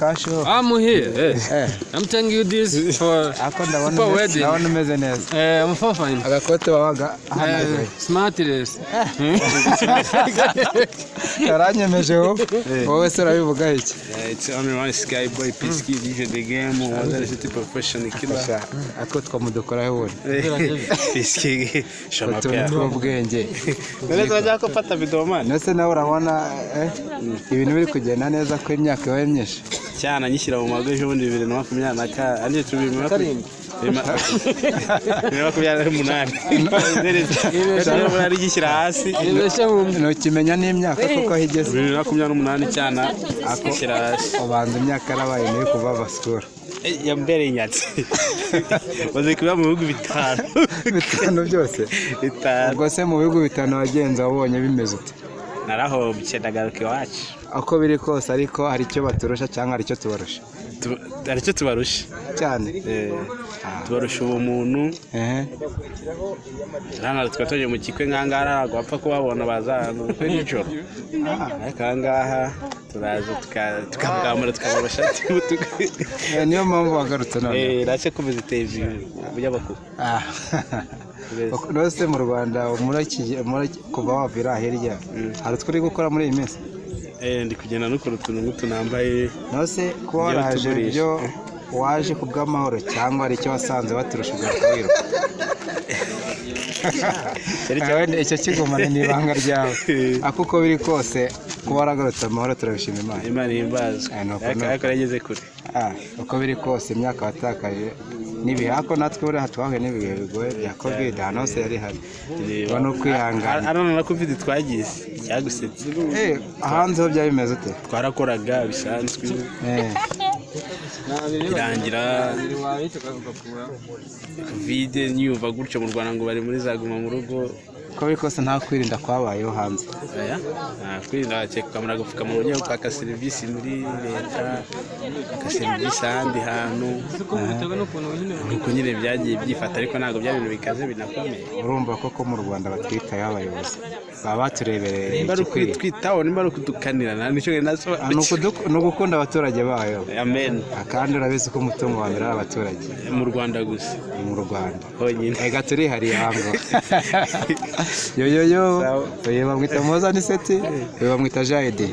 cash. I'm here. I'm telling you this for wedding. Ndabona umeze neza. I'm fine. Agakote wabaga hanaje. Smartest. Karanyemeje wowe se urabivuga iki? It's only one sky boy piski vije the game or is it professional killer. Atwo twamudukora hewe. Piski shama pya. Ubwenge. Neza bajya ko fata video man. Nese nawe urabona ibintu biri kugenda neza ko imyaka yawe myinshi. Cyana nyishyira mu mago ejo bundi 2024 andi tubimwe ari gishyira hasi ntukimenya n'imyaka kuko higeze 2028 cyana akishyira hasi abanza imyaka arabaye niyo kuva baskora ya mbere nyatsi baze kuba mu bihugu bitanu byose ubwo se mu bihugu bitanu wagenza wabonye bimeze ute naraho bicendagaruke wacu ako biri kose ariko hari icyo baturusha cyangwa hari icyo tubarusha hari icyo tubarusha cyane tubarusha ubumuntu hano twatoje mu kikwe nkangara gwapfa kubabona bazana kwe n'ijoro ariko ngaha turaza tukagamura tukabarusha niyo mpamvu wagarutse none race kumeze TV by'abakuru nose mu Rwanda kuva wavira hirya hari turi gukora muri iyi minsi ndi kugenda nukora utuntu ngutu nambaye nose kuba waraje byo waje kubw'amahoro cyangwa ari cyo wasanze baturusha ubwakwiruka icyo kigumana n'ibanga ryawe akuko biri kose kuba waragarutse amahoro turabishima Imana imbazwe ariko yageze kure uko biri kose imyaka watakaje nibihe ako natwe buri hatwahuye n'ibihe bigoye bya covid hanose yari hari no kwihangana arano na covid twagize cyagusetse hanze ho byari bimeze ute twarakoraga bisanzwe irangira covid nyumva gutyo mu Rwanda ngo bari muri zaguma mu rugo ko biri kose nta kwirinda kwabayeho hanze kwirinda kamera gupfuka mu buryo bwa serivisi muri leta serivisi ahandi hantu nuko nyine byagiye byifata ariko ntabwo bya bintu bikaze binakomeye urumva koko mu Rwanda batwitaho abayobozi baba baturebereye twitaho nimba kudukanira nicyo naso no gukunda abaturage bayo amen kandi urabizi ko umutungo wa mbere abaturage mu Rwanda gusa mu Rwanda honyine ega turi hari hango yo bamwita Moza ni seti bamwita Jaide